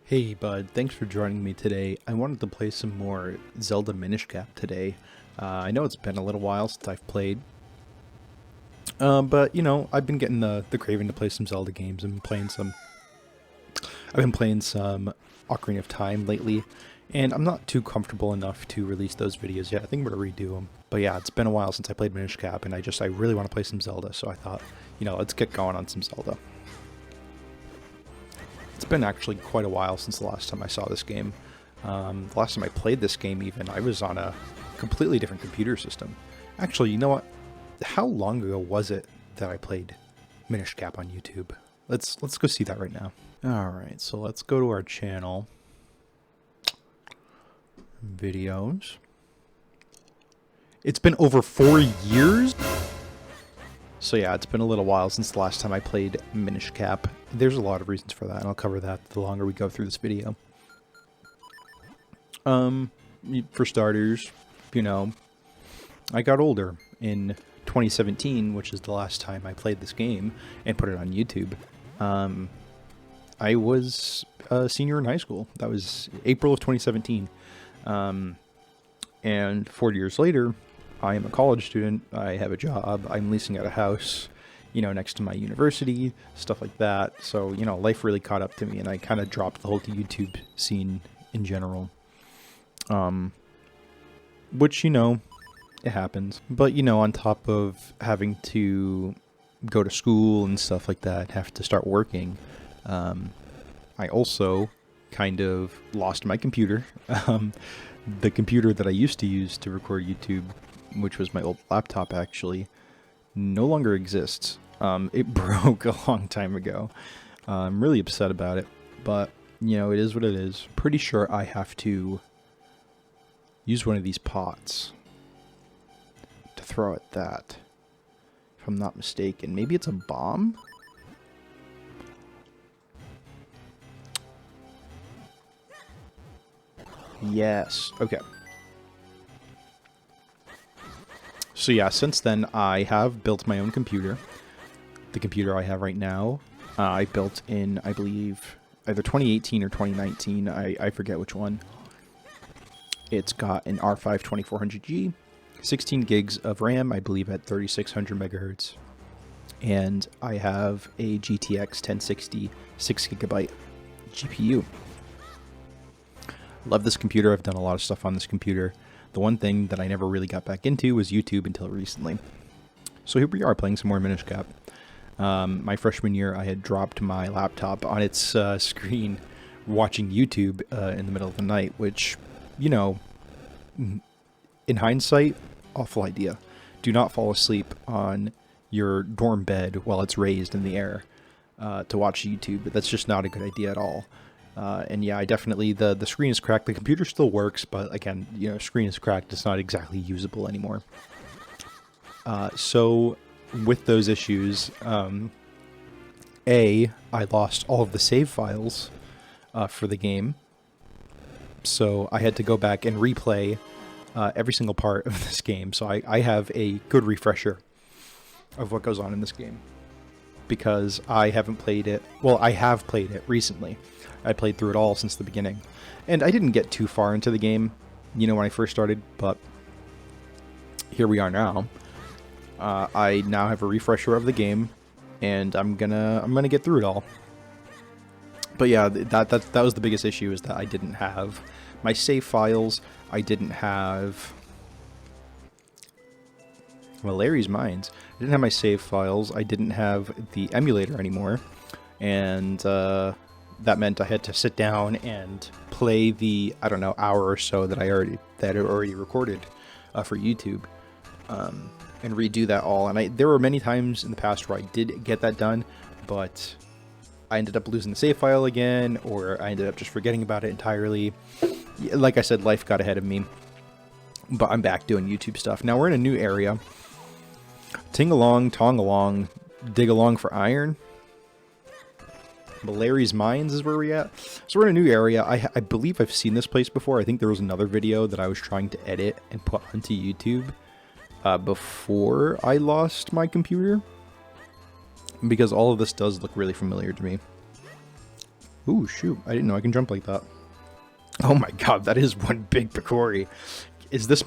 Hey bud, thanks for joining me today. I wanted to play some more Zelda Minish today. I know it's been a little while since I've played, but you know, I've been getting the craving to play some Zelda games. I've been playing some Ocarina of Time lately, and I'm not too comfortable enough to release those videos yet. I think I'm gonna redo them. But yeah, it's been a while since I played Minish and I really want to play some Zelda, so I thought, you know, let's get going on some Zelda. It's been actually quite a while since the last time I saw this game. The last time I played this game even, I was on a completely different computer system. Actually, you know what? How long ago was it that I played Minish Cap on YouTube? Let's go see that right now. Alright, so let's go to our channel. Videos. It's been over 4 years? So yeah, it's been a little while since the last time I played Minish Cap. There's a lot of reasons for that, and I'll cover that the longer we go through this video. For starters, you know, I got older in 2017, which is the last time I played this game and put it on YouTube. I was a senior in high school. That was April of 2017. And 4 years later, I am a college student, I have a job, I'm leasing out a house, you know, next to my university, stuff like that. So, you know, life really caught up to me, and I kind of dropped the whole YouTube scene in general. Which, you know, it happens. But, you know, on top of having to go to school and stuff like that, have to start working, I also kind of lost my computer. The computer that I used to use to record YouTube, which was my old laptop actually, no longer exists. It broke a long time ago. I'm really upset about it, but you know, it is what it is. Pretty sure I have to use one of these pots to throw at that, if I'm not mistaken. Maybe it's a bomb? Yes, okay. So yeah, since then I have built my own computer. The computer I have right now, I built in, I believe, either 2018 or 2019, I forget which one. It's got an R5 2400G, 16 gigs of RAM, I believe at 3600 megahertz. And I have a GTX 1060 6GB GPU. Love this computer. I've done a lot of stuff on this computer. The one thing that I never really got back into was YouTube until recently. So here we are playing some more Minish Cap. My freshman year, I had dropped my laptop on its screen watching YouTube in the middle of the night, which, you know, in hindsight, awful idea. Do not fall asleep on your dorm bed while it's raised in the air to watch YouTube. That's just not a good idea at all. And yeah, I definitely, the screen is cracked. The computer still works, but again, you know, screen is cracked. It's not exactly usable anymore. So with those issues, I lost all of the save files for the game. So I had to go back and replay every single part of this game. So I have a good refresher of what goes on in this game, because I haven't played it. Well, I have played it recently. I played through it all since the beginning. And I didn't get too far into the game, you know, when I first started, but here we are now. I now have a refresher of the game, and I'm gonna get through it all. But yeah, that was the biggest issue, is that I didn't have my save files. I didn't have, well, Larry's Mines. I didn't have my save files. I didn't have the emulator anymore, and that meant I had to sit down and play the, I don't know, hour or so that I already recorded for YouTube, and redo that all. And there were many times in the past where I did get that done, but I ended up losing the save file again, or I ended up just forgetting about it entirely. Like I said, life got ahead of me, but I'm back doing YouTube stuff. Now we're in a new area. Ting along, tong along, dig along for iron. Larry's Mines is where we're at. So we're in a new area. I believe I've seen this place before. I think there was another video that I was trying to edit and put onto YouTube before I lost my computer, because all of this does look really familiar to me. Ooh, shoot. I didn't know I can jump like that. Oh my god, that is one big Picori. Is this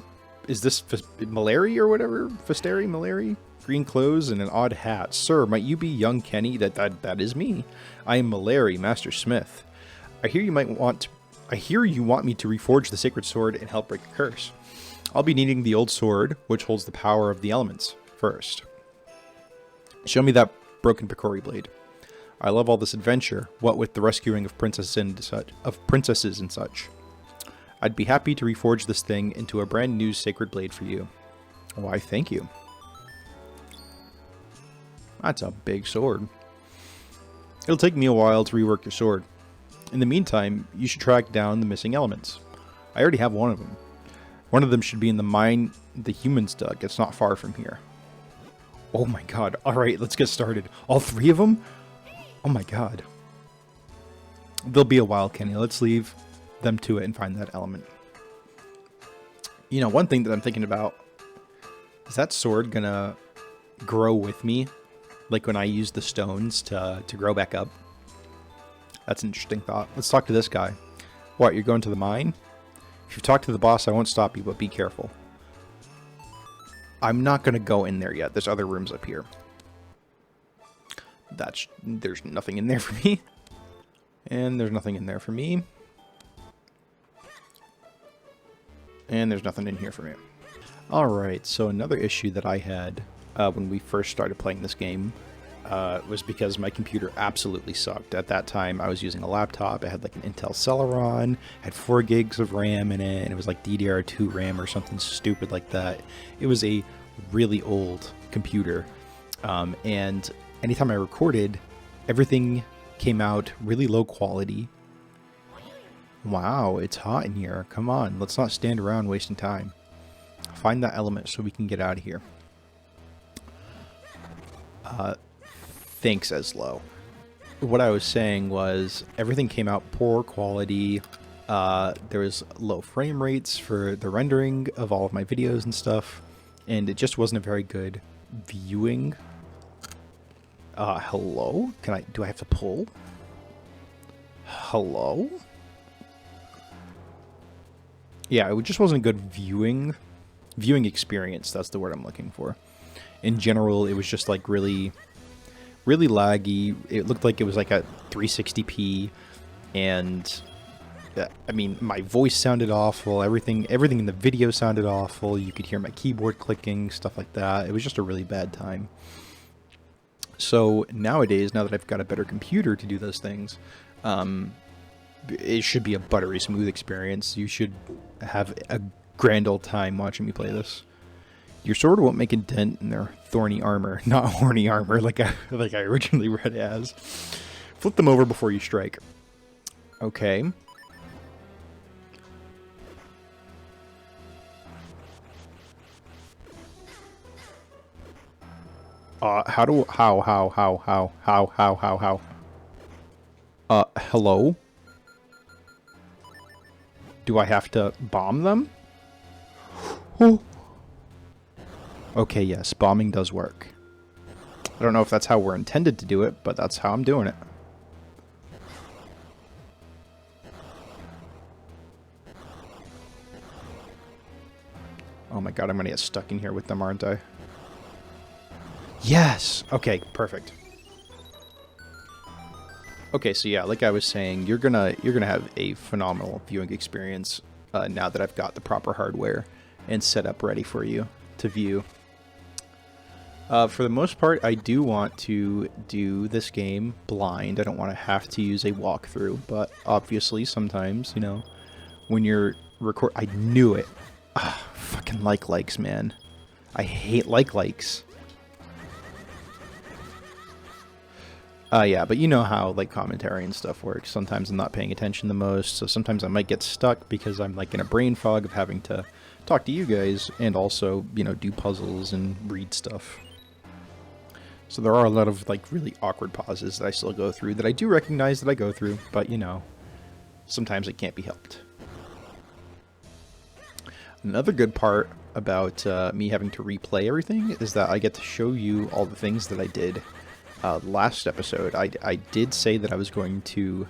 Malary or whatever? Fisteri, Malary? Green clothes and an odd hat. Sir, might you be young Kenny? That is me. I am Malary, Master Smith. I hear you want me to reforge the sacred sword and help break the curse. I'll be needing the old sword, which holds the power of the elements, first. Show me that broken Picori blade. I love all this adventure, what with the rescuing of princesses and such. I'd be happy to reforge this thing into a brand new sacred blade for you. Why, thank you. That's a big sword. It'll take me a while to rework your sword. In the meantime, you should track down the missing elements. I already have one of them. One of them should be in the mine the humans dug. It's not far from here. Oh my god. Alright, let's get started. All three of them? Oh my god. There'll be a while, Kenny. Let's leave them to it and find that element. You know, one thing that I'm thinking about, is that sword gonna grow with me? Like when I use the stones to grow back up? That's an interesting thought. Let's talk to this guy. What, you're going to the mine? If you talk to the boss, I won't stop you, but be careful. I'm not going to go in there yet. There's other rooms up here. There's nothing in there for me. And there's nothing in there for me. And there's nothing in here for me. Alright, so another issue that I had when we first started playing this game was because my computer absolutely sucked. At that time, I was using a laptop. It had like an Intel Celeron, had 4 gigs of RAM in it, and it was like DDR2 RAM or something stupid like that. It was a really old computer, and anytime I recorded, everything came out really low quality. Wow, it's hot in here. Come on, let's not stand around wasting time. Find that element so we can get out of here. Thanks, Eslo. What I was saying was everything came out poor quality. There was low frame rates for the rendering of all of my videos and stuff, and it just wasn't a very good viewing. Hello? Do I have to pull? Hello? Yeah, it just wasn't a good viewing experience. That's the word I'm looking for. In general, it was just like really laggy. It looked like it was like a 360p, and I mean, my voice sounded awful. Everything in the video sounded awful. You could hear my keyboard clicking, stuff like that. It was just a really bad time. So nowadays, now that I've got a better computer to do those things, it should be a buttery smooth experience. You should have a grand old time watching me play this. Your sword won't make a dent in their thorny armor, not horny armor, like I originally read it as. Flip them over before you strike. Okay. How? Hello? Do I have to bomb them? Oh. Okay, yes, bombing does work. I don't know if that's how we're intended to do it, but that's how I'm doing it. Oh my god, I'm gonna get stuck in here with them, aren't I? Yes! Okay, perfect. Okay, so yeah, like I was saying, you're gonna have a phenomenal viewing experience now that I've got the proper hardware and set up ready for you to view. For the most part, I do want to do this game blind. I don't want to have to use a walkthrough, but obviously sometimes, you know, when you're I knew it. Fucking likes, man. I hate likes. Yeah, but you know how, like, commentary and stuff works. Sometimes I'm not paying attention the most, so sometimes I might get stuck because I'm, like, in a brain fog of having to talk to you guys and also, you know, do puzzles and read stuff. So there are a lot of, like, really awkward pauses that I still go through that I do recognize that I go through, but, you know, sometimes it can't be helped. Another good part about me having to replay everything is that I get to show you all the things that I did last episode. I did say that I was going to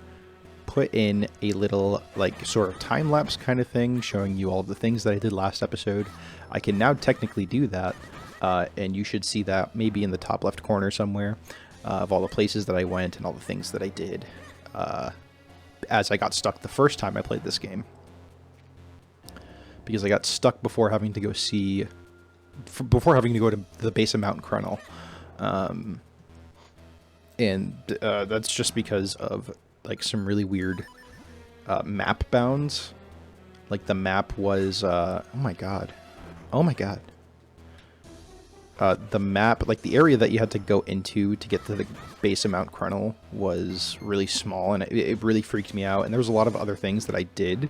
put in a little, like, sort of time-lapse kind of thing showing you all of the things that I did last episode. I can now technically do that, and you should see that maybe in the top left corner somewhere of all the places that I went and all the things that I did as I got stuck the first time I played this game. Because I got stuck before having to go to the base of Mount Crunnel. And that's just because of, like, some really weird map bounds. Like, the map was, oh my god. The map, like, the area that you had to go into to get to the base of Mount Crunnel was really small, and it really freaked me out. And there was a lot of other things that I did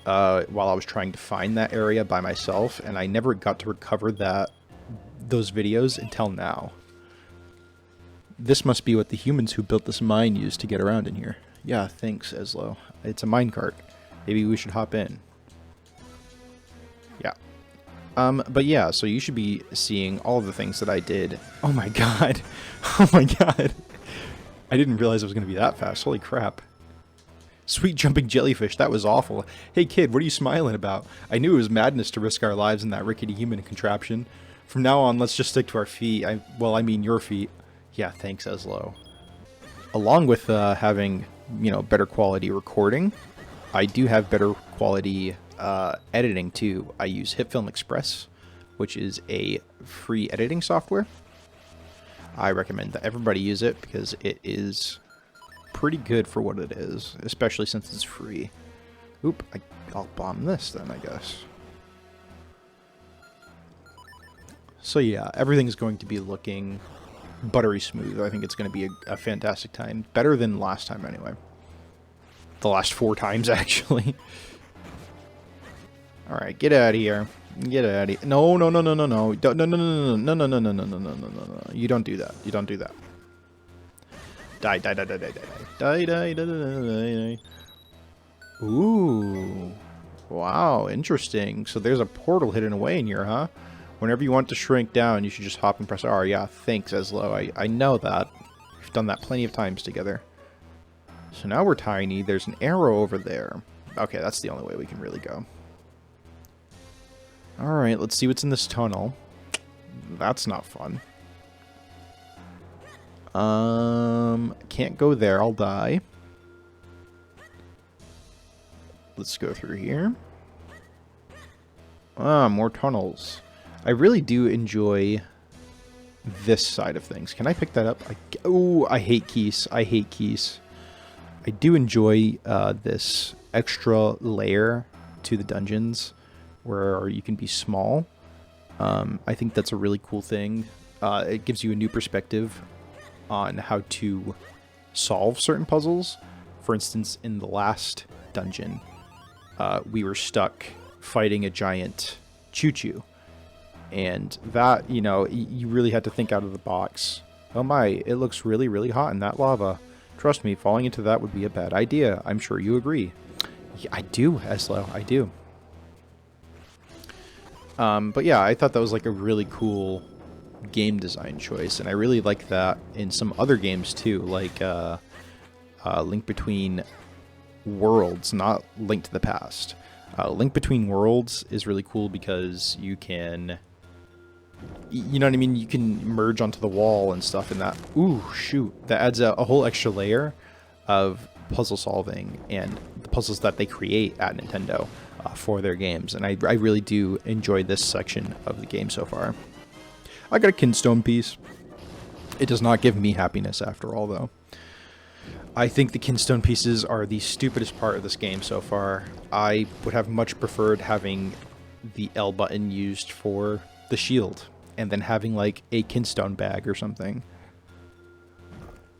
while I was trying to find that area by myself, and I never got to recover those videos until now. This must be what the humans who built this mine used to get around in here. Yeah, thanks, Eslo. It's a minecart. Maybe we should hop in. Yeah. But yeah, so you should be seeing all of the things that I did. Oh my god. Oh my god. I didn't realize it was going to be that fast. Holy crap. Sweet jumping jellyfish, that was awful. Hey kid, what are you smiling about? I knew it was madness to risk our lives in that rickety human contraption. From now on, let's just stick to our feet. Well, I mean your feet. Yeah, thanks, Eslo. Along with having, you know, better quality recording, I do have better quality editing too. I use HitFilm Express, which is a free editing software. I recommend that everybody use it because it is pretty good for what it is, especially since it's free. Oop, I'll bomb this then, I guess. So yeah, everything's going to be looking buttery smooth. I think it's going to be a fantastic time. Better than last time, anyway. The last 4 times, actually. Alright, get out of here. Get out of here. No, no, no, no, no, no. No, no, no, no, no, no, no, no, no, no, no, no, no. You don't do that. You don't do that. Die, die, die, die, die, die, die, die, die, die, die. Ooh. Wow, interesting. So there's a portal hidden away in here, huh? Whenever you want to shrink down, you should just hop and press R. Yeah, thanks, Eslo. I know that. We've done that plenty of times together. So now we're tiny. There's an arrow over there. Okay, that's the only way we can really go. Alright, let's see what's in this tunnel. That's not fun. Can't go there. I'll die. Let's go through here. Ah, more tunnels. I really do enjoy this side of things. Can I pick that up? Oh, I hate keys. I hate keys. I do enjoy this extra layer to the dungeons where you can be small. I think that's a really cool thing. It gives you a new perspective on how to solve certain puzzles. For instance, in the last dungeon, we were stuck fighting a giant choo-choo. And that, you know, you really had to think out of the box. Oh my, it looks really, really hot in that lava. Trust me, falling into that would be a bad idea. I'm sure you agree. Yeah, I do, Eslo, I do. But yeah, I thought that was like a really cool game design choice. And I really like that in some other games too, like Link Between Worlds, not Link to the Past. Link Between Worlds is really cool because you can... You know what I mean? You can merge onto the wall and stuff and that... Ooh, shoot. That adds a whole extra layer of puzzle solving and the puzzles that they create at Nintendo for their games. And I really do enjoy this section of the game so far. I got a kinstone piece. It does not give me happiness after all, though. I think the kinstone pieces are the stupidest part of this game so far. I would have much preferred having the L button used for the shield, and then having like a kinstone bag or something.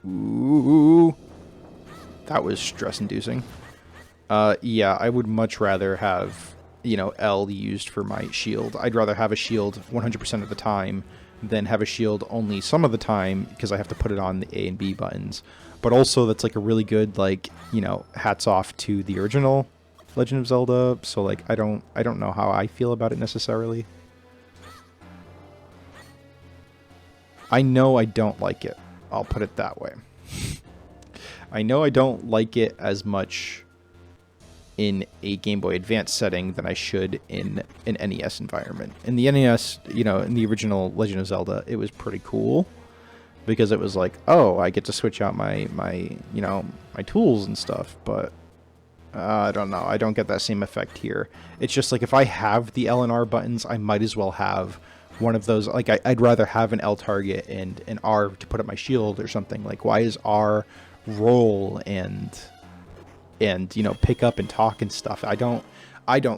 Ooh, that was stress-inducing. Yeah, I would much rather have, you know, L used for my shield. I'd rather have a shield 100% of the time than have a shield only some of the time because I have to put it on the A and B buttons. But also, that's like a really good, like, you know, hats off to the original Legend of Zelda. So like, I don't know how I feel about it necessarily. I know I don't like it. I'll put it that way. I know I don't like it as much in a Game Boy Advance setting than I should in an NES environment. In the NES, you know, in the original Legend of Zelda, it was pretty cool because it was like, oh, I get to switch out my you know, my tools and stuff, but I don't know. I don't get that same effect here. It's just like if I have the L and R buttons, I might as well have one of those. Like I'd rather have an L target and an R to put up my shield or something. Like why is R roll and you know, pick up and talk and stuff? I don't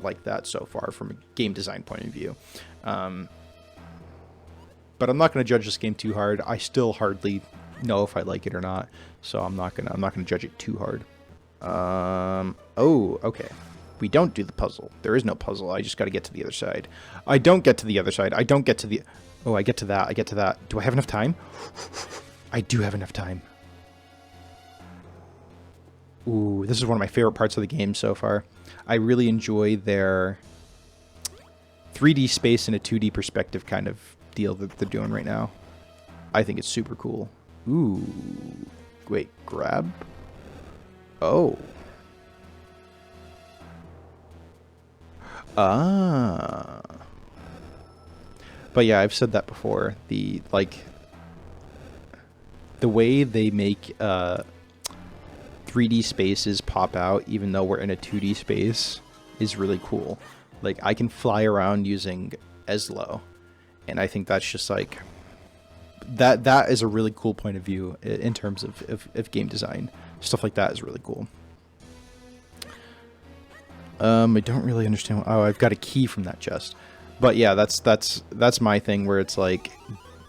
like that so far from a game design point of view. But I'm not going to judge this game too hard. I still hardly know if I like it or not, so I'm not gonna judge it too hard. Oh, okay. We don't do the puzzle. There is no puzzle. I just got to get to the other side. I don't get to the other side. I don't get to the... Oh, I get to that. I get to that. Do I have enough time? I do have enough time. Ooh, this is one of my favorite parts of the game so far. I really enjoy their 3D space and a 2D perspective kind of deal that they're doing right now. I think it's super cool. Ooh. Wait, grab? Oh. Ah. But yeah, I've said that before. The way they make 3D spaces pop out even though we're in a 2D space is really cool. Like I can fly around using Eslo, and I think that's just like that is a really cool point of view in terms of game design. Stuff like that is really cool. I don't really understand. Oh, I've got a key from that chest. But yeah, that's my thing where it's like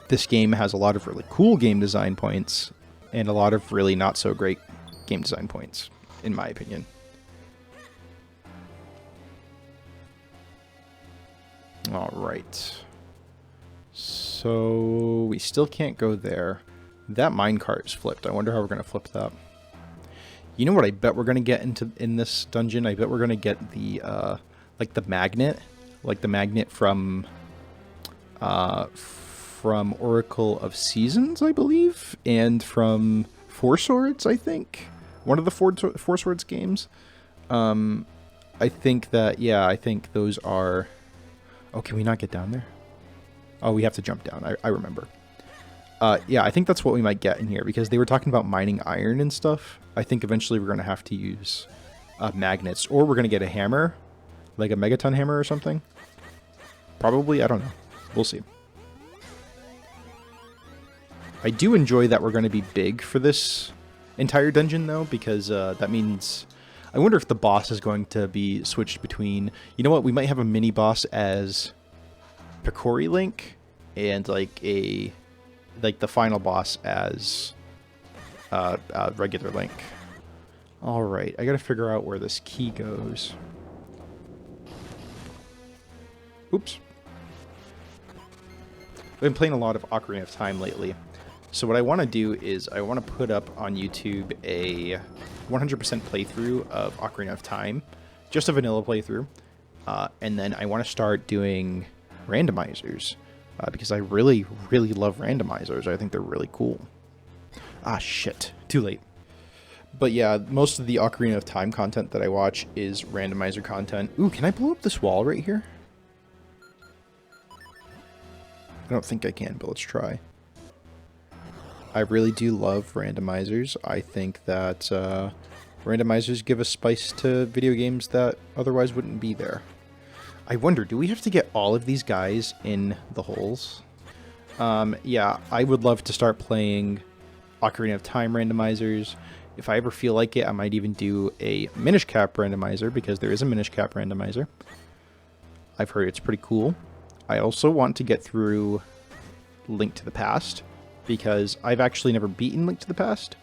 this game has a lot of really cool game design points and a lot of really not so great game design points, in my opinion. All right. So we still can't go there. That minecart is flipped. I wonder how we're going to flip that. You know what I bet we're going to get in this dungeon? I bet we're going to get the, like the magnet from Oracle of Seasons, I believe, and from Four Swords, I think. One of the Four Swords games. I think that, yeah, I think those are... Oh, can we not get down there? Oh, we have to jump down. I remember. Yeah, I think that's what we might get in here, because they were talking about mining iron and stuff. I think eventually we're going to have to use magnets, or we're going to get a hammer, like a megaton hammer or something. Probably, I don't know. We'll see. I do enjoy that we're going to be big for this entire dungeon, though, because that means... I wonder if the boss is going to be switched between... You know what? We might have a mini-boss as Picori Link, and like the final boss as regular Link. Alright, I gotta figure out where this key goes. Oops. I've been playing a lot of Ocarina of Time lately. So what I want to do is I want to put up on YouTube a 100% playthrough of Ocarina of Time. Just a vanilla playthrough. And then I want to start doing randomizers. Because I really, really love randomizers. I think they're really cool. Ah, shit. Too late. But yeah, most of the Ocarina of Time content that I watch is randomizer content. Ooh, can I blow up this wall right here? I don't think I can, but let's try. I really do love randomizers. I think that randomizers give a spice to video games that otherwise wouldn't be there. I wonder, do we have to get all of these guys in the holes? Yeah, I would love to start playing Ocarina of Time randomizers. If I ever feel like it, I might even do a Minish Cap randomizer, because there is a Minish Cap randomizer. I've heard it's pretty cool. I also want to get through Link to the Past, because I've actually never beaten Link to the Past.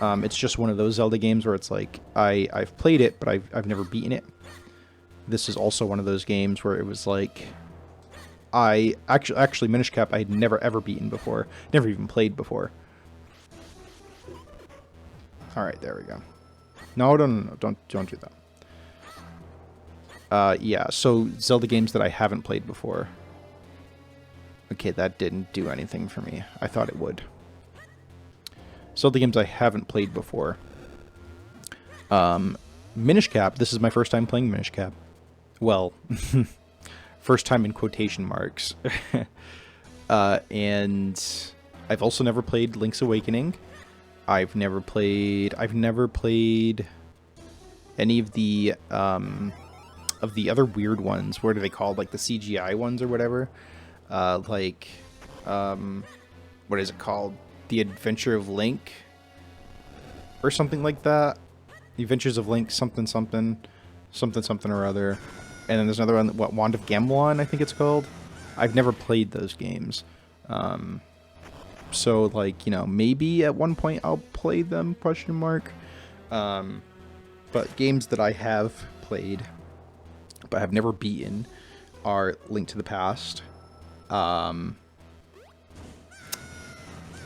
It's just one of those Zelda games where it's like, I've played it, but I've never beaten it. This is also one of those games where it was like, actually Minish Cap I had never ever beaten before, never even played before. Alright, there we go. No, don't do that. Yeah, so Zelda games that I haven't played before. Okay, that didn't do anything for me. I thought it would. Zelda games I haven't played before. Minish Cap. This is my first time playing Minish Cap. Well, first time in quotation marks. And I've also never played Link's Awakening. I've never played any of the other weird ones. What are they called? Like the CGI ones or whatever. What is it called? The Adventure of Link, or something like that. The Adventures of Link, something or other. And then there's another one, what, Wand of Gamelon, I think it's called. I've never played those games. So, like, you know, maybe at one point I'll play them, question mark. But games that I have played, but have never beaten, are Link to the Past.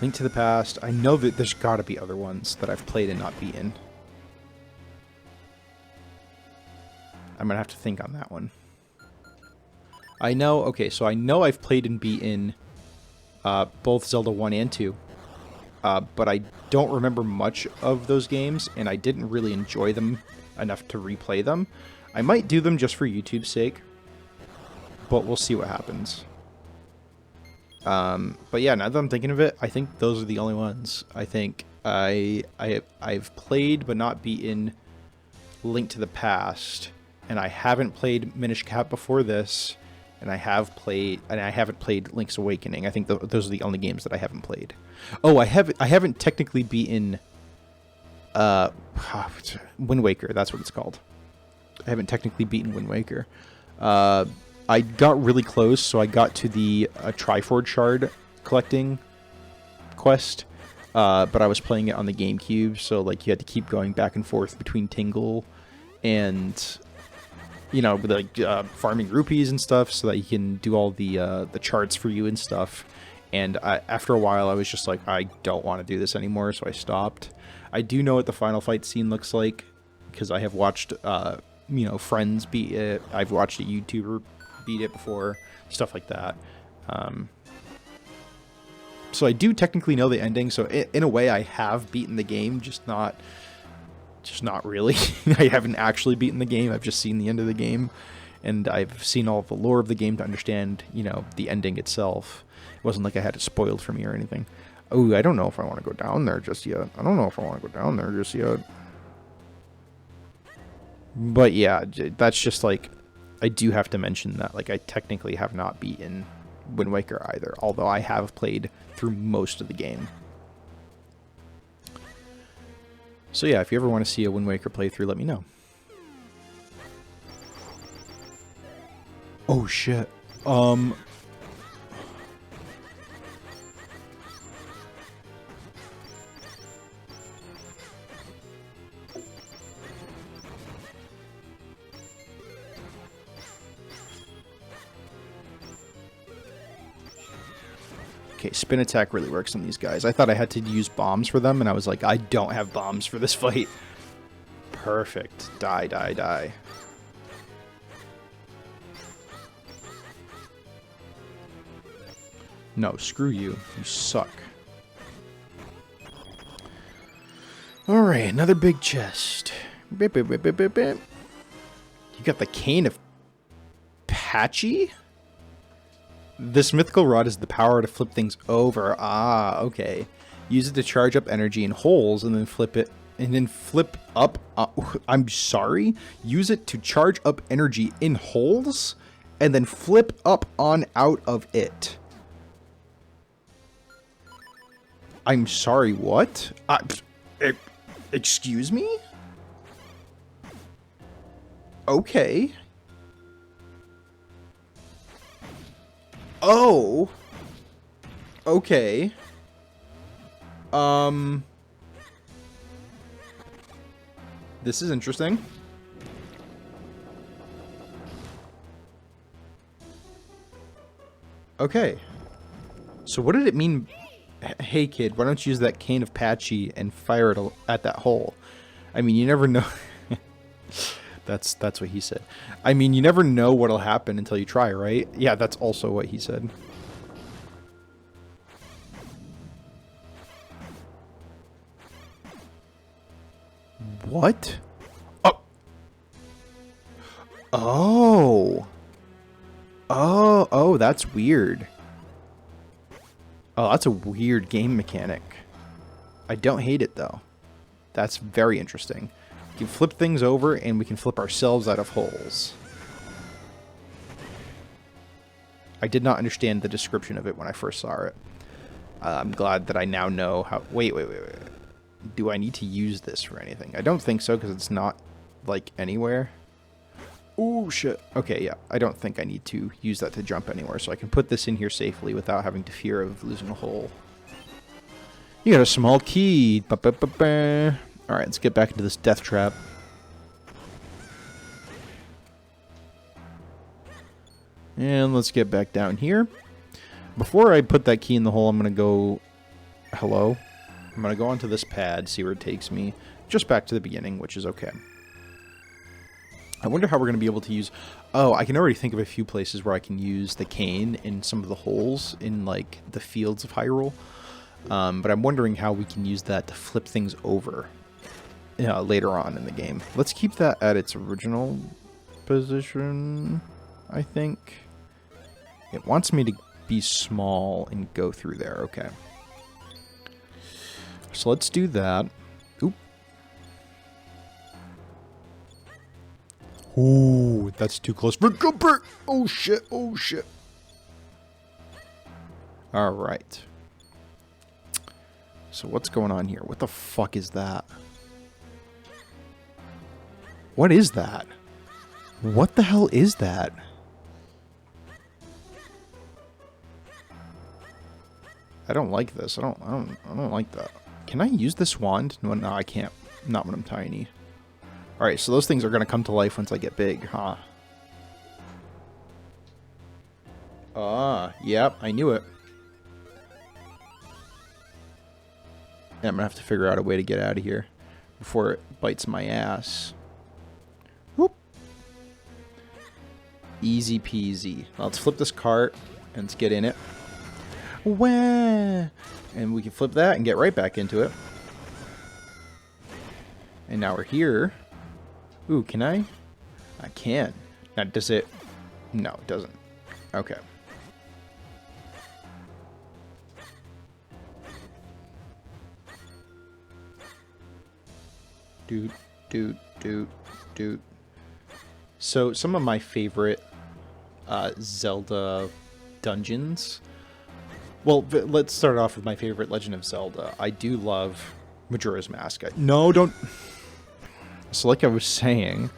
Link to the Past. I know that there's got to be other ones that I've played and not beaten. I'm going to have to think on that one. I know, okay, so I know I've played and beaten both Zelda 1 and 2. But I don't remember much of those games, and I didn't really enjoy them enough to replay them. I might do them just for YouTube's sake, but we'll see what happens. But yeah, now that I'm thinking of it, I think those are the only ones. I think I've played but not beaten Link to the Past, and I haven't played Minish Cap before this, and I haven't played Link's Awakening. I think those are the only games that I haven't played. Oh, I haven't technically beaten Wind Waker. That's what it's called. I haven't technically beaten Wind Waker. I got really close, so I got to the Triforge Shard collecting quest, but I was playing it on the GameCube, so like you had to keep going back and forth between Tingle and, you know, like farming rupees and stuff, so that you can do all the charts for you and stuff. And after a while, I was just like, I don't want to do this anymore, so I stopped. I do know what the final fight scene looks like, because I have watched, you know, friends beat it. I've watched a YouTuber beat it before, stuff like that. So I do technically know the ending, so in a way I have beaten the game, just not really. I haven't actually beaten the game, I've just seen the end of the game, and I've seen all of the lore of the game to understand, you know, the ending itself. It wasn't like I had it spoiled for me or anything. Oh, I don't know if I want to go down there just yet. But yeah, that's just like, I do have to mention that, like, I technically have not beaten Wind Waker either, although I have played through most of the game. So yeah, if you ever want to see a Wind Waker playthrough, let me know. Oh shit. Okay, spin attack really works on these guys. I thought I had to use bombs for them, and I was like, I don't have bombs for this fight. Perfect. Die, die, die. No, screw you. You suck. Alright, another big chest. Bip, bip, bip, bip, bip, bip. You got the Cane of Patchy? This mythical rod is the power to flip things over. Ah, okay. Use it to charge up energy in holes and then flip it. And then flip up. I'm sorry? Use it to charge up energy in holes and then flip up on out of it. I'm sorry, what? Excuse me? Okay. Oh. Okay. This is interesting. Okay. So what did it mean? Hey kid, why don't you use that Cane of Patchy and fire it at that hole? I mean, you never know. That's what he said. I mean, you never know what'll happen until you try, right? Yeah, that's also what he said. What? Oh. Oh. Oh, that's weird. Oh, that's a weird game mechanic. I don't hate it, though. That's very interesting. We can flip things over, and we can flip ourselves out of holes. I did not understand the description of it when I first saw it. I'm glad that I now know how... Wait. Do I need to use this for anything? I don't think so, because it's not, like, anywhere. Oh, shit. Okay, yeah. I don't think I need to use that to jump anywhere, so I can put this in here safely without having to fear of losing a hole. You got a small key. Alright, let's get back into this death trap. And let's get back down here. Before I put that key in the hole, I'm going to go... Hello? I'm going to go onto this pad, see where it takes me. Just back to the beginning, which is okay. I wonder how we're going to be able to use... Oh, I can already think of a few places where I can use the cane in some of the holes in, like, the fields of Hyrule. But I'm wondering how we can use that to flip things over later on in the game. Let's keep that at its original position, I think. It wants me to be small and go through there. Okay. So let's do that. Oop. Ooh, that's too close for comfort. Oh, shit. Oh, shit. All right. So what's going on here? What the fuck is that? What is that? What the hell is that? I don't like this. I don't like that. Can I use this wand? No, I can't. Not when I'm tiny. Alright, so those things are going to come to life once I get big, huh? Yep, I knew it. Yeah, I'm going to have to figure out a way to get out of here before it bites my ass. Whoop. Easy peasy. Well, let's flip this cart and let's get in it. Wah! And we can flip that and get right back into it. And now we're here. Ooh, can I? I can. Now, does it... No, it doesn't. Okay. Doot. So, some of my favorite Zelda dungeons... Well, let's start off with my favorite Legend of Zelda. I do love Majora's Mask. No, don't... So like I was saying,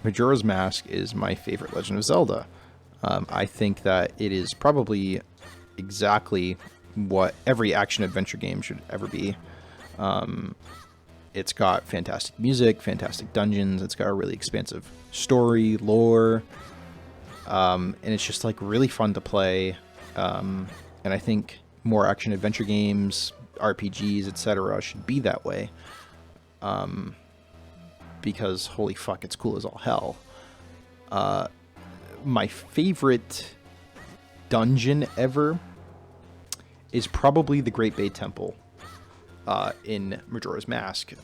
Majora's Mask is my favorite Legend of Zelda. I think that it is probably exactly what every action-adventure game should ever be. It's got fantastic music, fantastic dungeons, it's got a really expansive story, lore, and it's just like really fun to play. And I think more action-adventure games, RPGs, etc. should be that way. Because, holy fuck, it's cool as all hell. My favorite dungeon ever is probably the Great Bay Temple in Majora's Mask.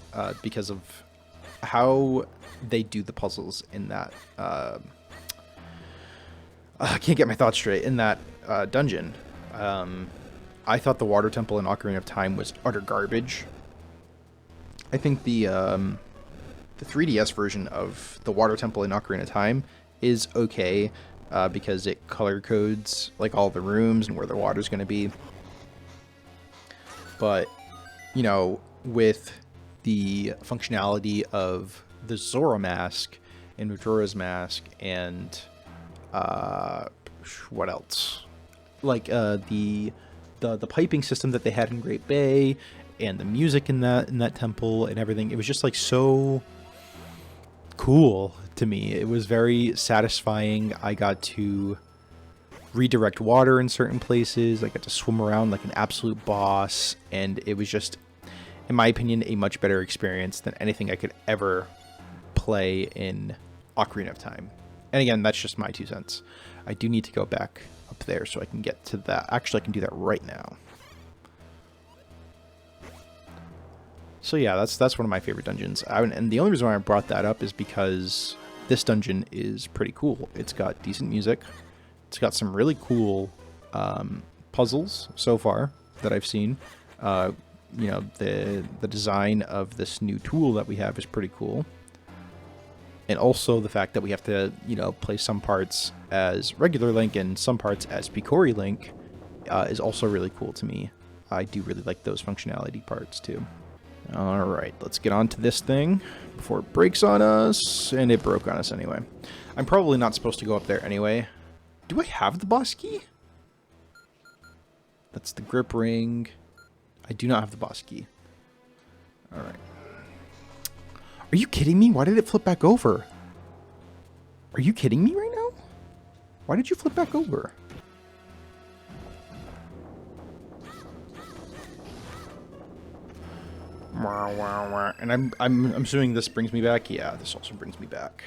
Because of how they do the puzzles in that... I can't get my thoughts straight. In that dungeon. I thought the Water Temple in Ocarina of Time was utter garbage. I think the 3DS version of the Water Temple in Ocarina of Time is okay, because it color codes like all the rooms and where the water's going to be. But, you know, with the functionality of the Zora Mask and Majora's Mask and what else? Like the piping system that they had in Great Bay and the music in that temple and everything, it was just like so cool to me. It was very satisfying. I got to redirect water in certain places. I got to swim around like an absolute boss, and it was just, in my opinion, a much better experience than anything I could ever play in Ocarina of Time. And again, that's just my 2 cents. I do need to go back up there so I can get to that. Actually, I can do that right now. So yeah, that's one of my favorite dungeons. And the only reason why I brought that up is because this dungeon is pretty cool. It's got decent music. It's got some really cool puzzles so far that I've seen. You know, the design of this new tool that we have is pretty cool. And also the fact that we have to, you know, play some parts as regular Link and some parts as Picori Link is also really cool to me. I do really like those functionality parts too. Alright, let's get on to this thing before it breaks on us. And it broke on us anyway. I'm probably not supposed to go up there anyway. Do I have the boss key? That's the grip ring. I do not have the boss key. Alright. Are you kidding me? Why did it flip back over? Are you kidding me right now? Why did you flip back over? And I'm assuming this brings me back. Yeah, this also brings me back.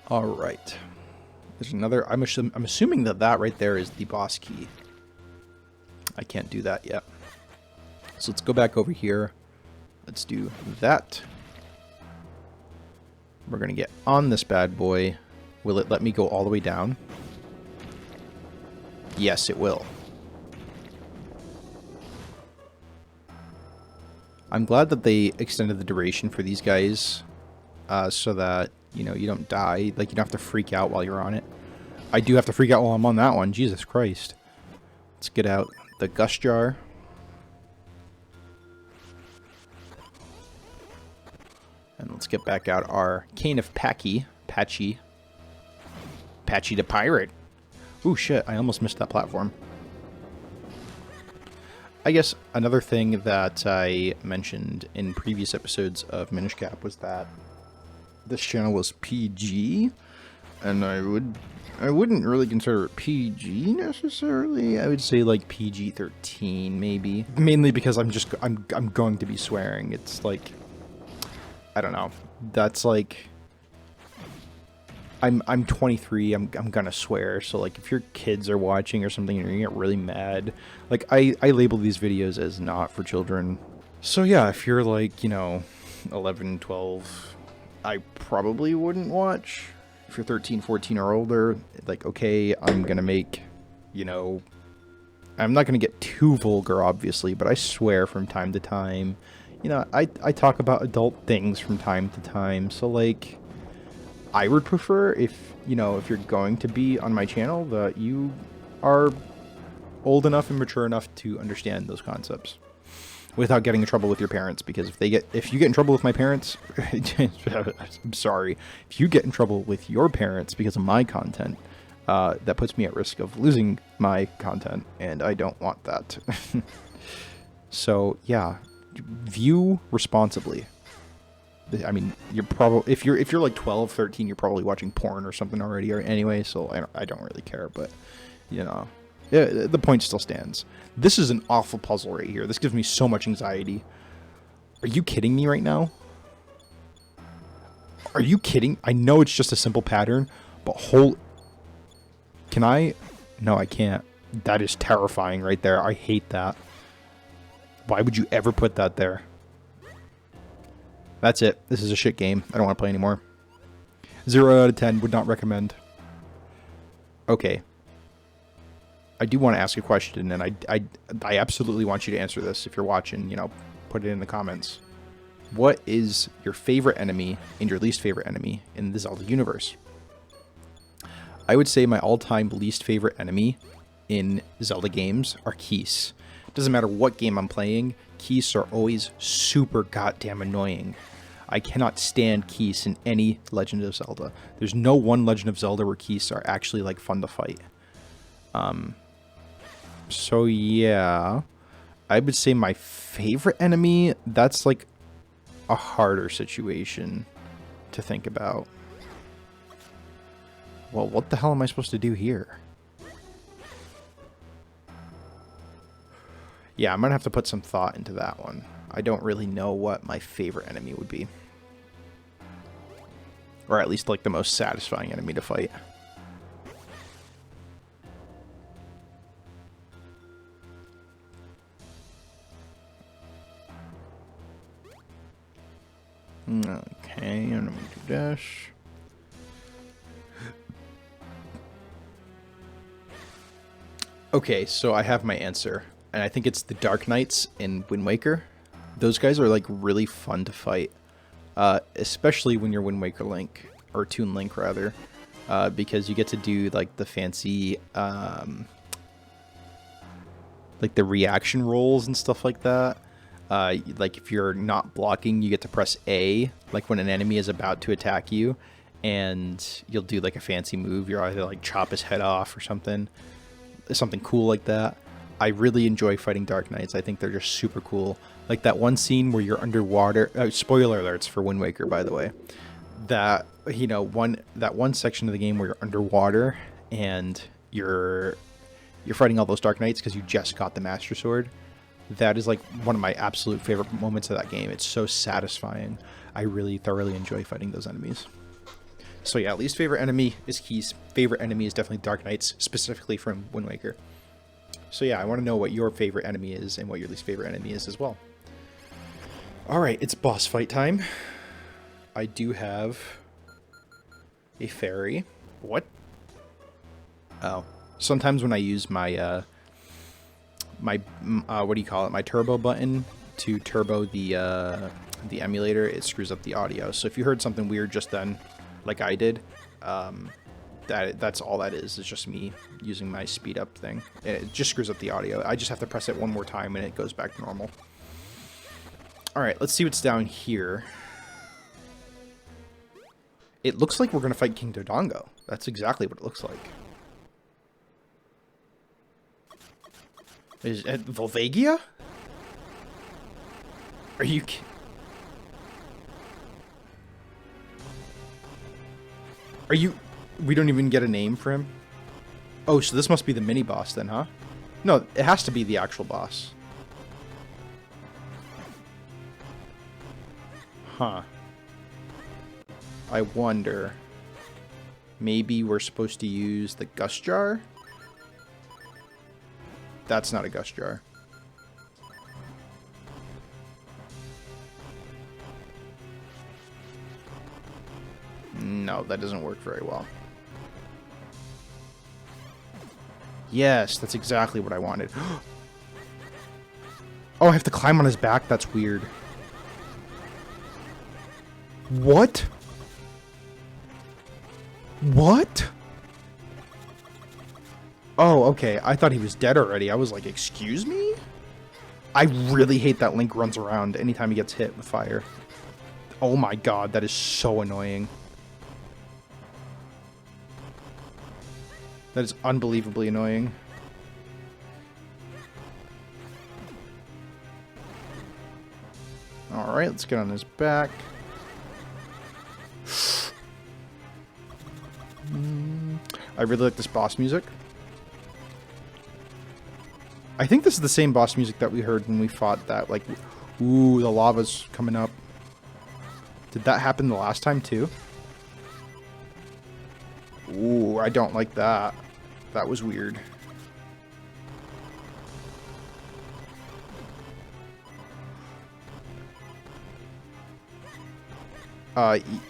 All right. There's another. I'm assuming that right there is the boss key. I can't do that yet. So let's go back over here. Let's do that. We're gonna get on this bad boy. Will it let me go all the way down? Yes, it will. I'm glad that they extended the duration for these guys so that, you know, you don't die. Like, you don't have to freak out while you're on it. I do have to freak out while I'm on that one. Jesus Christ. Let's get out the Gust Jar. And let's get back out our Cane of Patchy the Pirate. Ooh, shit. I almost missed that platform. I guess another thing that I mentioned in previous episodes of Minish Cap was that this channel was PG, and I wouldn't really consider it PG necessarily. I would say like PG-13 maybe. Mainly because I'm going to be swearing. It's like, I don't know. That's like, I'm 23, I'm gonna swear, so like if your kids are watching or something and you're gonna get really mad, like I label these videos as not for children. So yeah, if you're like, you know, 11, 12, I probably wouldn't watch. If you're 13, 14 or older, like, okay, I'm gonna make, you know, I'm not gonna get too vulgar obviously, but I swear from time to time. You know, I talk about adult things from time to time, so like, I would prefer if, you know, if you're going to be on my channel, that you are old enough and mature enough to understand those concepts without getting in trouble with your parents. Because if you get in trouble with my parents, I'm sorry, if you get in trouble with your parents because of my content, that puts me at risk of losing my content, and I don't want that. So yeah, view responsibly. I mean, you're probably, if you're like 12, 13, you're probably watching porn or something already, or anyway, so I don't really care, but, you know, yeah, the point still stands. This is an awful puzzle right here. This gives me so much anxiety. Are you kidding me right now? Are you kidding? I know it's just a simple pattern, but can I? No, I can't. That is terrifying right there. I hate that. Why would you ever put that there? That's it. This is a shit game. I don't want to play anymore. 0 out of 10. Would not recommend. Okay. I do want to ask a question, and I absolutely want you to answer this. If you're watching, you know, put it in the comments. What is your favorite enemy and your least favorite enemy in the Zelda universe? I would say my all-time least favorite enemy in Zelda games are Keese. Doesn't matter what game I'm playing, Keese are always super goddamn annoying. I cannot stand Keese in any Legend of Zelda. There's no one Legend of Zelda where Keese are actually like fun to fight. So yeah, I would say my favorite enemy, that's like a harder situation to think about. Well, what the hell am I supposed to do here? Yeah, I'm gonna have to put some thought into that one. I don't really know what my favorite enemy would be. Or at least like the most satisfying enemy to fight. Okay, and I'm going to do dash. Okay, so I have my answer, and I think it's the Dark Knights in Wind Waker. Those guys are like really fun to fight, especially when you're Wind Waker Link, or Toon Link rather, because you get to do like the fancy, like the reaction rolls and stuff like that. Like if you're not blocking, you get to press A, like when an enemy is about to attack you, and you'll do like a fancy move. You'll either like chop his head off or something cool like that. I really enjoy fighting Dark Knights. I think they're just super cool. Like that one scene where you're underwater. Spoiler alerts for Wind Waker, by the way. That that one section of the game where you're underwater and you're fighting all those Dark Knights because you just got the Master Sword. That is like one of my absolute favorite moments of that game. It's so satisfying. I really thoroughly enjoy fighting those enemies. So yeah, least favorite enemy is Keys. Favorite enemy is definitely Dark Knights, specifically from Wind Waker. So yeah, I want to know what your favorite enemy is and what your least favorite enemy is as well. Alright, it's boss fight time. I do have a fairy. What? Oh. Sometimes when I use my, what do you call it? My turbo button to turbo the emulator, it screws up the audio. So if you heard something weird just then, like I did, that's all that is. It's just me using my speed up thing. It just screws up the audio. I just have to press it one more time and it goes back to normal. Alright, let's see what's down here. It looks like we're going to fight King Dodongo. That's exactly what it looks like. Is it Volvagia? Are you kidding? Are you... We don't even get a name for him? Oh, so this must be the mini-boss then, huh? No, it has to be the actual boss. Huh. I wonder... Maybe we're supposed to use the Gust Jar? That's not a Gust Jar. No, that doesn't work very well. Yes, that's exactly what I wanted. Oh, I have to climb on his back? That's weird. What? What? Oh, okay. I thought he was dead already. I was like, excuse me? I really hate that Link runs around anytime he gets hit with fire. Oh my god, that is so annoying. That is unbelievably annoying. Alright, let's get on his back. I really like this boss music. I think this is the same boss music that we heard when we fought that, like, ooh, the lava's coming up. Did that happen the last time too? Ooh, I don't like that. That was weird.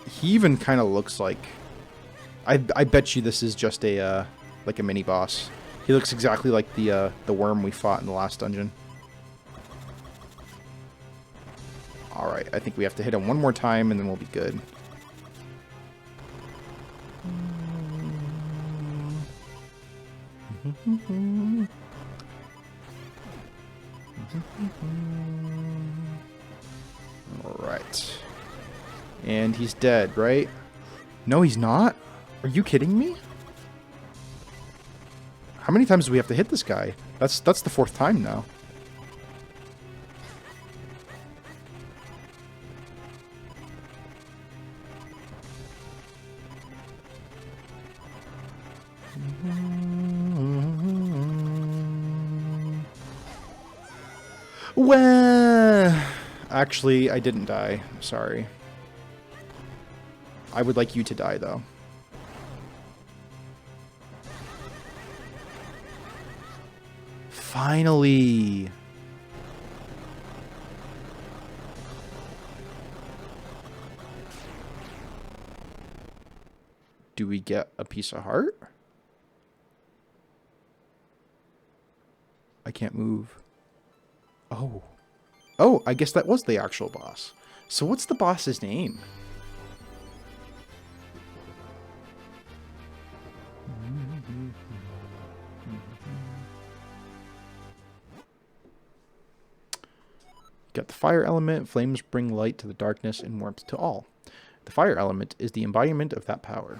He even kind of looks like... I bet you this is just a, like a mini-boss. He looks exactly like the worm we fought in the last dungeon. Alright, I think we have to hit him one more time and then we'll be good. Alright. And he's dead, right? No, he's not? Are you kidding me? How many times do we have to hit this guy? That's the fourth time now. Well, actually, I didn't die. Sorry. I would like you to die, though. Finally. Do we get a piece of heart? I can't move. Oh. Oh, I guess that was the actual boss. So what's the boss's name? Got the fire element. Flames bring light to the darkness and warmth to all. The fire element is the embodiment of that power.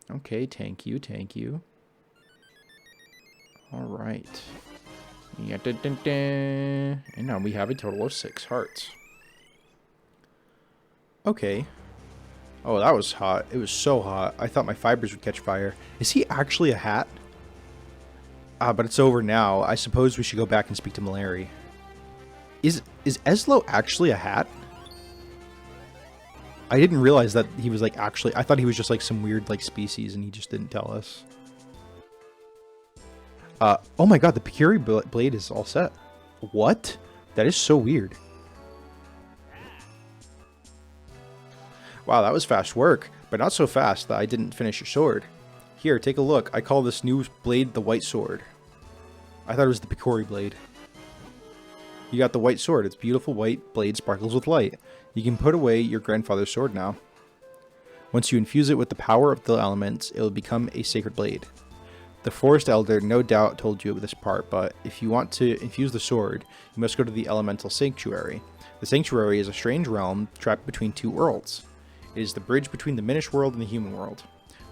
Okay, thank you, thank you. Alright. Yeah, and now we have a total of 6 hearts. Okay. Oh, that was hot. It was so hot. I thought my fibers would catch fire. Is he actually a hat? But it's over now. I suppose we should go back and speak to Malari. Is Eslo actually a hat? I didn't realize that he was like actually... I thought he was just like some weird like species and he just didn't tell us. Oh my god, the Picuri blade is all set. What? That is so weird. Wow, that was fast work, but not so fast that I didn't finish your sword. Here, take a look. I call this new blade the White Sword. I thought it was the Picuri blade. You got the white sword. Its beautiful white blade sparkles with light. You can put away your grandfather's sword now. Once you infuse it with the power of the elements, it will become a sacred blade. The Forest Elder no doubt told you this part, but if you want to infuse the sword, you must go to the Elemental Sanctuary. The Sanctuary is a strange realm trapped between 2 worlds. It is the bridge between the Minish world and the human world.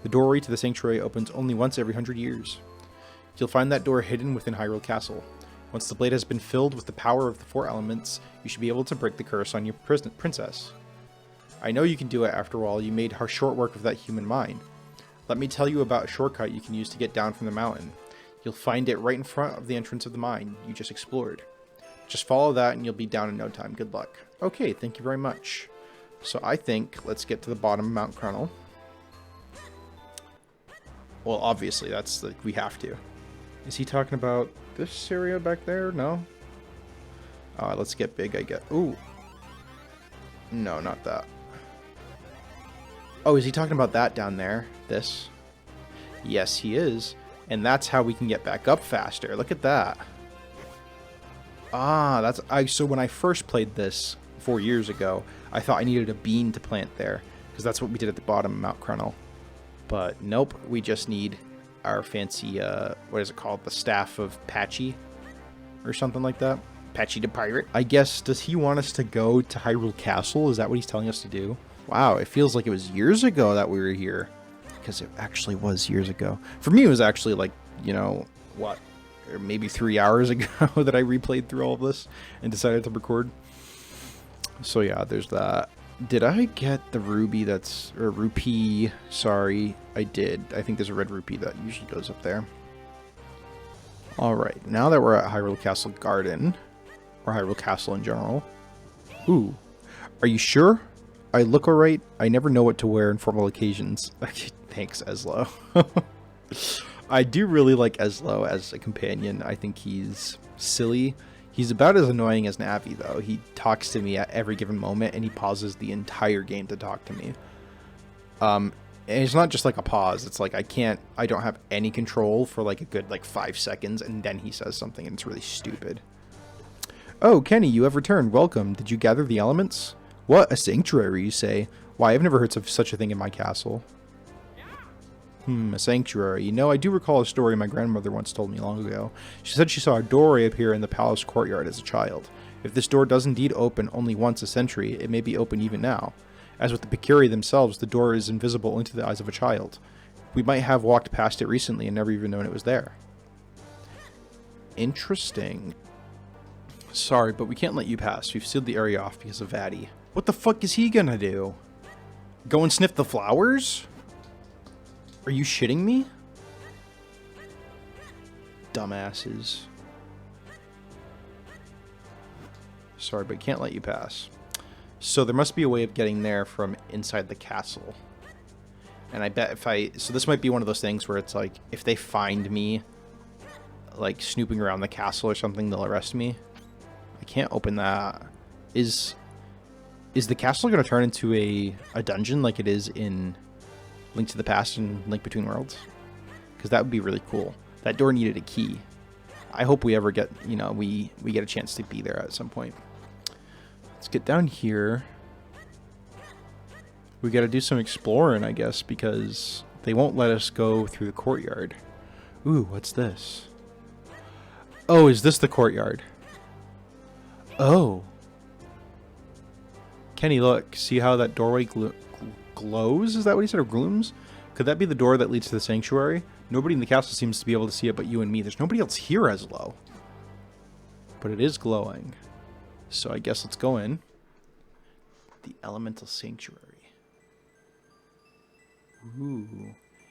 The doorway to the Sanctuary opens only once every 100 years. You'll find that door hidden within Hyrule Castle. Once the blade has been filled with the power of the 4 elements, you should be able to break the curse on your princess. I know you can do it. After all, you made short work of that human mine. Let me tell you about a shortcut you can use to get down from the mountain. You'll find it right in front of the entrance of the mine you just explored. Just follow that and you'll be down in no time. Good luck. Okay, thank you very much. So I think let's get to the bottom of Mount Crunnel. Well, obviously, that's like we have to. Is he talking about this area back there? No? Let's get big, I guess. Ooh. No, not that. Oh, is he talking about that down there? This? Yes, he is. And that's how we can get back up faster. Look at that. So when I first played this 4 years ago, I thought I needed a bean to plant there, because that's what we did at the bottom of Mount Crunnel. But nope, we just need our fancy, what is it called? The Staff of Patchy? Or something like that? Patchy the Pirate? I guess, does he want us to go to Hyrule Castle? Is that what he's telling us to do? Wow, it feels like it was years ago that we were here. Because it actually was years ago. For me, it was actually like, you know, what? Or maybe 3 hours ago that I replayed through all of this and decided to record. So yeah, there's that. Did I get the ruby that's... or rupee? Sorry, I did. I think there's a red rupee that usually goes up there. Alright, now that we're at Hyrule Castle Garden, or Hyrule Castle in general. Ooh, are you sure? I look alright? I never know what to wear in formal occasions. Thanks, Eslo. I do really like Eslo as a companion. I think he's silly. He's about as annoying as Navi, though. He talks to me at every given moment, and he pauses the entire game to talk to me. And it's not just like a pause. It's like I don't have any control for like a good like 5 seconds, and then he says something, and it's really stupid. Oh, Kenny, you have returned. Welcome. Did you gather the elements? What? A sanctuary, you say? Why, I've never heard of such a thing in my castle. A sanctuary. You know, I do recall a story my grandmother once told me long ago. She said she saw a doorway appear in the palace courtyard as a child. If this door does indeed open only once a century, it may be open even now. As with the Picuri themselves, the door is invisible only to the eyes of a child. We might have walked past it recently and never even known it was there. Interesting. Sorry, but we can't let you pass. We've sealed the area off because of Vaddie. What the fuck is he gonna do? Go and sniff the flowers? Are you shitting me? Dumbasses. Sorry, but can't let you pass. So there must be a way of getting there from inside the castle. And I bet so this might be one of those things where it's like, if they find me, like, snooping around the castle or something, they'll arrest me. I can't open that. Is the castle going to turn into a dungeon like it is in Link to the Past and Link Between Worlds? Because that would be really cool. That door needed a key. I hope we ever get, you know, we get a chance to be there at some point. Let's get down here. We got to do some exploring, I guess, because they won't let us go through the courtyard. Ooh, what's this? Oh, is this the courtyard? Oh. Kenny, look. See how that doorway glows? Is that what he said? Or glooms? Could that be the door that leads to the sanctuary? Nobody in the castle seems to be able to see it but you and me. There's nobody else here as low. But it is glowing. So I guess let's go in. The elemental sanctuary. Ooh.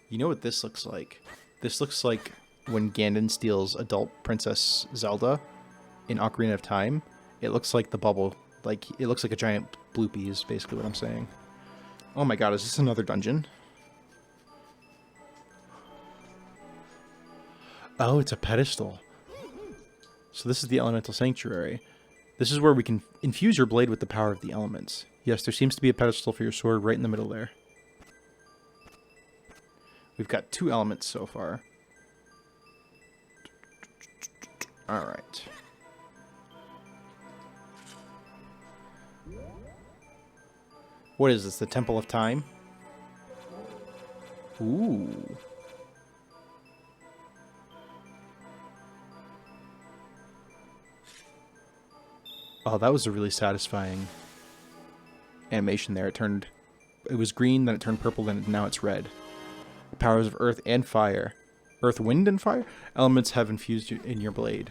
You know what this looks like? This looks like when Ganon steals adult Princess Zelda in Ocarina of Time. It looks like the bubble. Like, it looks like a giant bloopy is basically what I'm saying. Oh my god, is this another dungeon? Oh, it's a pedestal. So this is the elemental sanctuary. This is where we can infuse your blade with the power of the elements. Yes, there seems to be a pedestal for your sword right in the middle there. We've got 2 elements so far. Alright. What is this? The Temple of Time? Ooh. Oh, that was a really satisfying animation there. It was green, then it turned purple, then now it's red. The powers of earth and fire. Earth, wind, and fire? Elements have infused in your blade.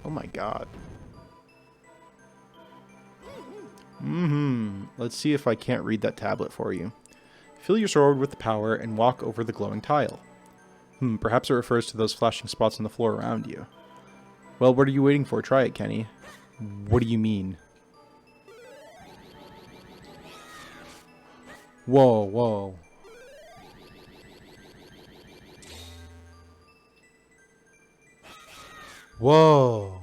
Oh my god. Let's see if I can't read that tablet for you. Fill your sword with the power and walk over the glowing tile. Perhaps it refers to those flashing spots on the floor around you. Well, what are you waiting for? Try it, Kenny. What do you mean? Whoa, whoa. Whoa.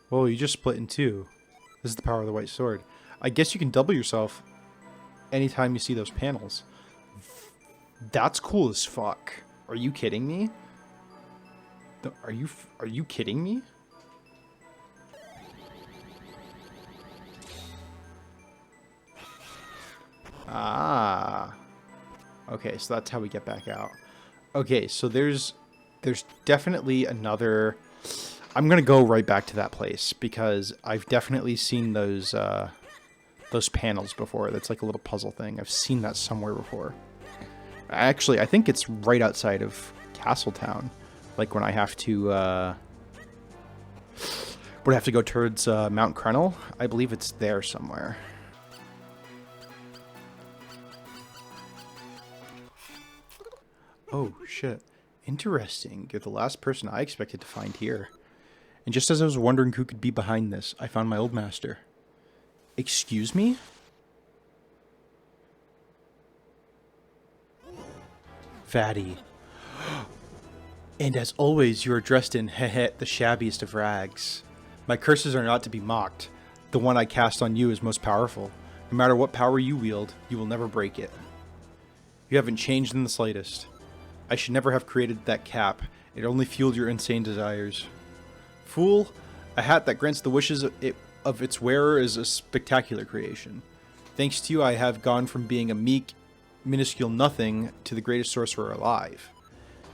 Whoa, you just split in 2. This is the power of the white sword. I guess you can double yourself anytime you see those panels. That's cool as fuck. Are you kidding me? Are you kidding me? Ah. Okay, so that's how we get back out. Okay, so there's definitely another... I'm going to go right back to that place because I've definitely seen those panels before. That's like a little puzzle thing. I've seen that somewhere before. Actually, I think it's right outside of Castletown. Like when I have to go towards Mount Krenel. I believe it's there somewhere. Oh, shit. Interesting. You're the last person I expected to find here. And just as I was wondering who could be behind this, I found my old master. Excuse me? Fatty. And as always, you are dressed in the shabbiest of rags. My curses are not to be mocked. The one I cast on you is most powerful. No matter what power you wield, you will never break it. You haven't changed in the slightest. I should never have created that cap. It only fueled your insane desires. Fool, a hat that grants the wishes of its wearer is a spectacular creation. Thanks to you, I have gone from being a meek, minuscule nothing to the greatest sorcerer alive.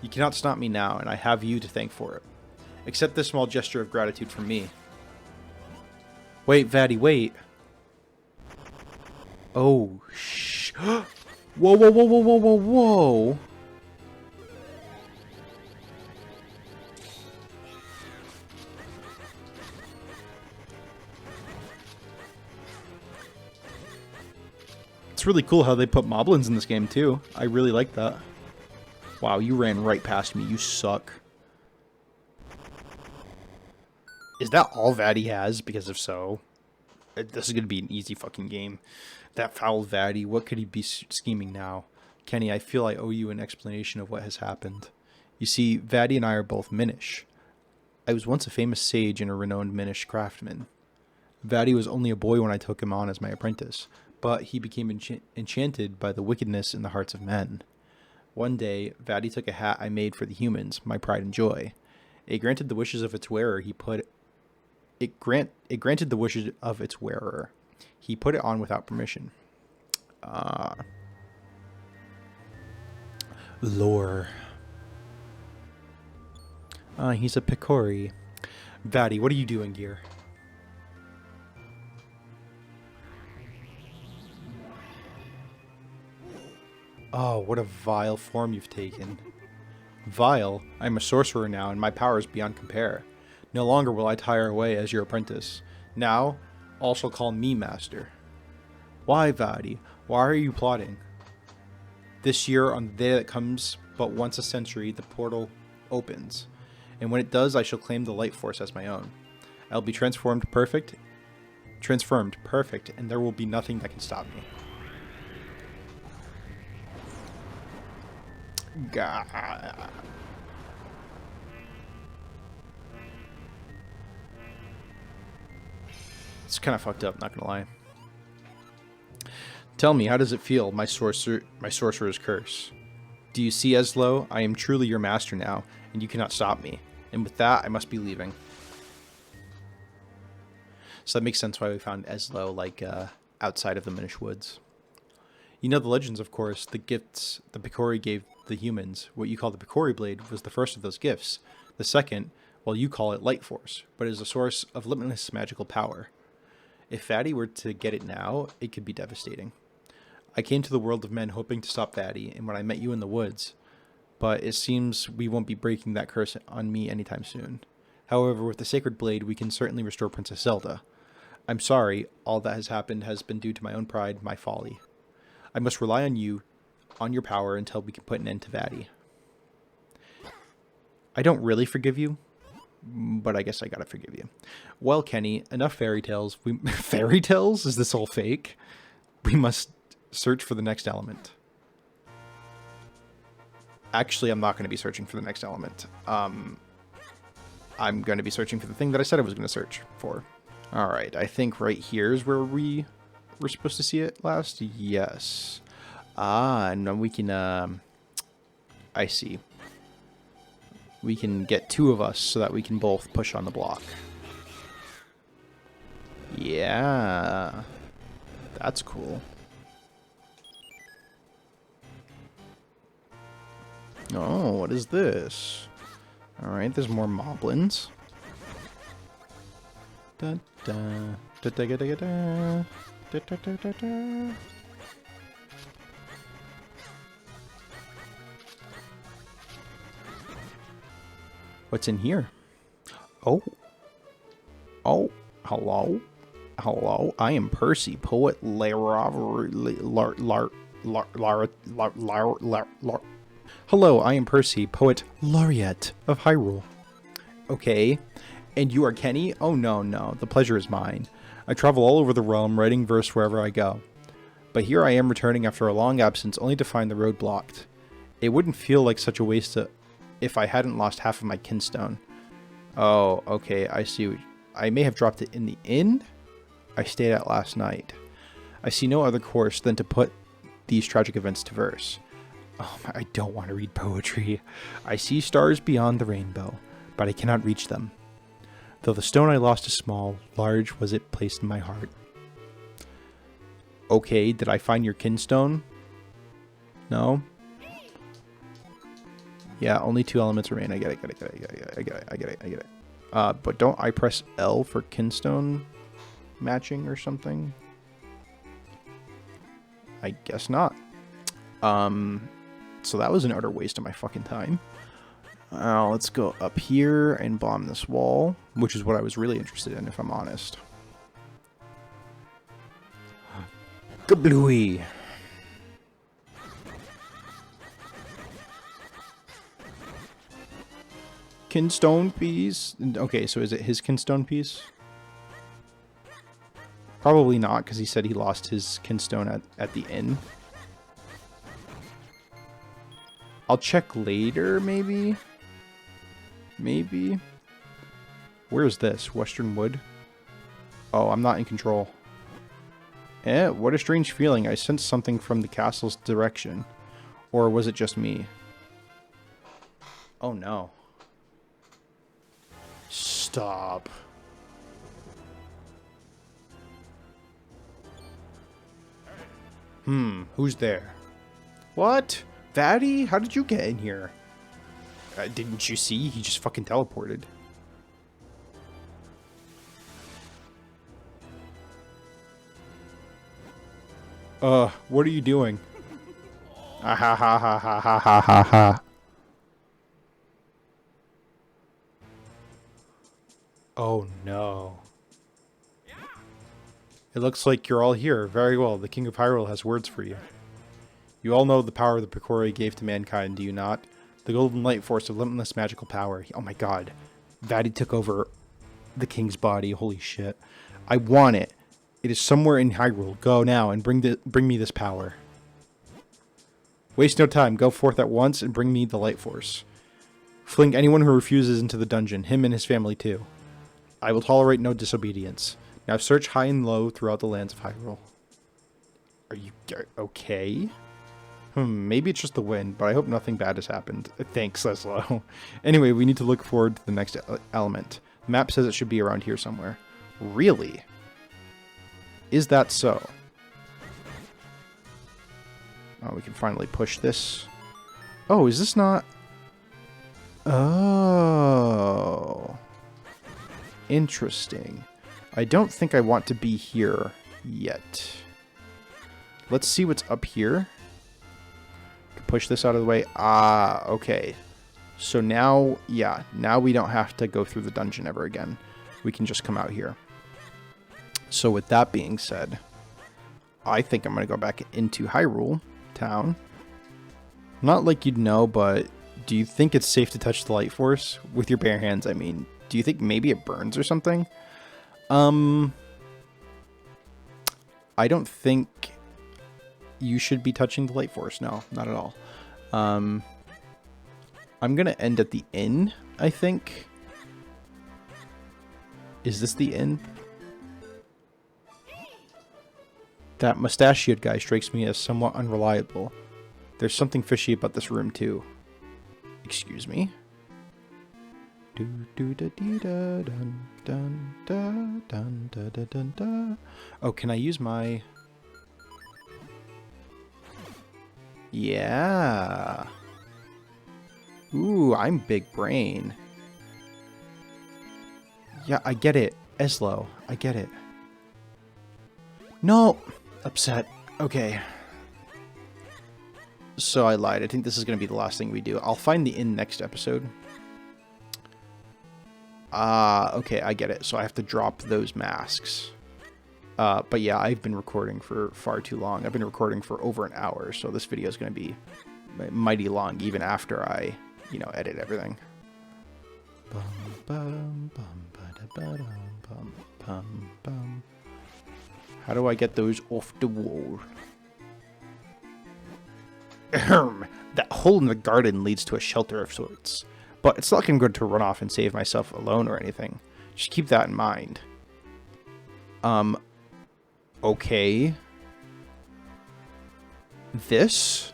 You cannot stop me now, and I have you to thank for it. Accept this small gesture of gratitude from me. Wait, Vaddy, wait. Oh, shh. Whoa, whoa, whoa, whoa, whoa, whoa, whoa. It's really cool how they put moblins in this game, too. I really like that. Wow, you ran right past me. You suck. Is that all Vaddy has? Because if so, this is going to be an easy fucking game. That foul Vaddy, what could he be scheming now? Kenny, I feel I owe you an explanation of what has happened. You see, Vaddy and I are both Minish. I was once a famous sage and a renowned Minish craftsman. Vaddy was only a boy when I took him on as my apprentice, but he became enchanted by the wickedness in the hearts of men. One day, Vati took a hat I made for the humans, my pride and joy. It granted the wishes of its wearer. It granted the wishes of its wearer. He put it on without permission. Lore. He's a Picori. Vati, what are you doing here? Oh, what a vile form you've taken. Vile? I'm a sorcerer now, and my power is beyond compare. No longer will I tire away as your apprentice. Now, all shall call me master. Why, Vati? Why are you plotting? This year, on the day that comes but once a century, the portal opens. And when it does, I shall claim the light force as my own. I'll be transformed perfect, and there will be nothing that can stop me. God. It's kind of fucked up, not gonna lie. Tell me, how does it feel, my sorcerer's curse? Do you see, Eslo? I am truly your master now, and you cannot stop me. And with that, I must be leaving. So that makes sense why we found Eslo, like, outside of the Minish woods. You know the legends, of course, the gifts the Picori gave the humans. What you call the Picori Blade was the first of those gifts. The second, well, you call it Light Force, but is a source of limitless magical power. If Vati were to get it now, it could be devastating. I came to the world of men hoping to stop Vati, and when I met you in the woods, but it seems we won't be breaking that curse on me anytime soon. However, with the Sacred Blade, we can certainly restore Princess Zelda. I'm sorry, all that has happened has been due to my own pride, my folly. I must rely on you, on your power, until we can put an end to Vati. I don't really forgive you, but I guess I gotta forgive you. Well, Kenny, enough fairy tales. Fairy tales? Is this all fake? We must search for the next element. Actually, I'm not going to be searching for the next element. I'm going to be searching for the thing that I said I was going to search for. Alright, I think right here is where we were supposed to see it last. Yes. And then we can, I see. We can get two of us so that we can both push on the block. Yeah. That's cool. Oh, what is this? Alright, there's more moblins. Da, da, da, da, da, da, da, da, da, da, da, da. What's in here? Oh. Oh, hello. Hello, I am Percy, poet Hello, I am Percy, poet laureate of Hyrule. Okay, and you are Kenny? Oh no, the pleasure is mine. I travel all over the realm, writing verse wherever I go. But here I am returning after a long absence, only to find the road blocked. It wouldn't feel like such a waste if I hadn't lost half of my kinstone. Oh, okay, I see. I may have dropped it in the inn I stayed at last night. I see no other course than to put these tragic events to verse. Oh, I don't want to read poetry. I see stars beyond the rainbow, but I cannot reach them. Though the stone I lost is small, large was it placed in my heart. Okay, did I find your kinstone? No? Yeah, only two elements remain. I get it. But don't I press L for kinstone matching or something? I guess not. So that was an utter waste of my fucking time. Let's go up here and bomb this wall, which is what I was really interested in, if I'm honest. Kablooey! Kinstone piece? Okay, so is it his kinstone piece? Probably not, because he said he lost his kinstone at the inn. I'll check later, maybe? Maybe? Where is this? Western Wood? Oh, I'm not in control. What a strange feeling. I sensed something from the castle's direction. Or was it just me? Oh no. Stop. Who's there? What? Vatty? How did you get in here? Didn't you see? He just fucking teleported. What are you doing? Ah ha ha ha ha ha ha ha ha. Oh no. It looks like you're all here. Very well. The King of Hyrule has words for you. You all know the power the Picori gave to mankind, do you not? The golden light force of limitless magical power. Oh my god. Vatty took over the king's body. Holy shit. I want it. It is somewhere in Hyrule. Go now and bring me this power. Waste no time. Go forth at once and bring me the light force. Fling anyone who refuses into the dungeon. Him and his family too. I will tolerate no disobedience. Now search high and low throughout the lands of Hyrule. Are you okay? Maybe it's just the wind, but I hope nothing bad has happened. Thanks, Leslo. Anyway, we need to look forward to the next element. The map says it should be around here somewhere. Really? Is that so? Oh, we can finally push this. Oh, is this not... Oh. Interesting. I don't think I want to be here yet. Let's see what's up here. Push this out of the way. Ah, okay. So now, yeah, now we don't have to go through the dungeon ever again. We can just come out here. So with that being said, I think I'm going to go back into Hyrule Town. Not like you'd know, but do you think it's safe to touch the light force? With your bare hands, I mean. Do you think maybe it burns or something? I don't think you should be touching the light force. No, not at all. I'm going to end at the inn, I think. Is this the inn? That mustachioed guy strikes me as somewhat unreliable. There's something fishy about this room, too. Excuse me? Oh, can I use my... Yeah. Ooh, I'm big brain. Yeah, I get it. Eslo, I get it. No! Upset. Okay. So I lied. I think this is going to be the last thing we do. I'll find the inn next episode. Okay, I get it. So I have to drop those masks. But yeah, I've been recording for far too long. I've been recording for over an hour, so this video is going to be mighty long, even after I, you know, edit everything. How do I get those off the wall? That hole in the garden leads to a shelter of sorts. But it's not like I'm going to run off and save myself alone or anything. Just keep that in mind. Okay. This?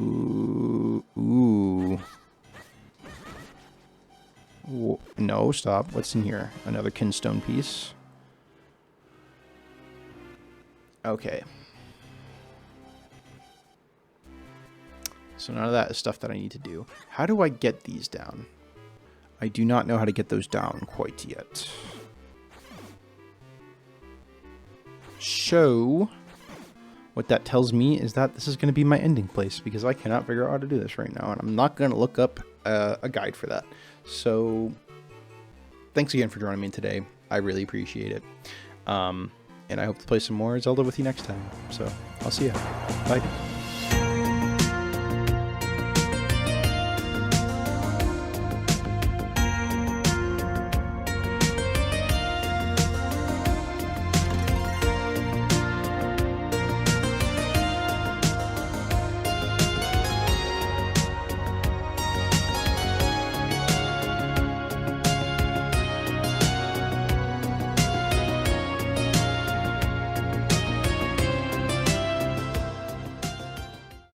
Ooh. No, stop. What's in here? Another kinstone piece. Okay. So none of that is stuff that I need to do. How do I get these down? I do not know how to get those down quite yet. So, what that tells me is that this is going to be my ending place, because I cannot figure out how to do this right now, and I'm not going to look up a guide for that. So, thanks again for joining me today. I really appreciate it. And I hope to play some more Zelda with you next time. So, I'll see ya. Bye.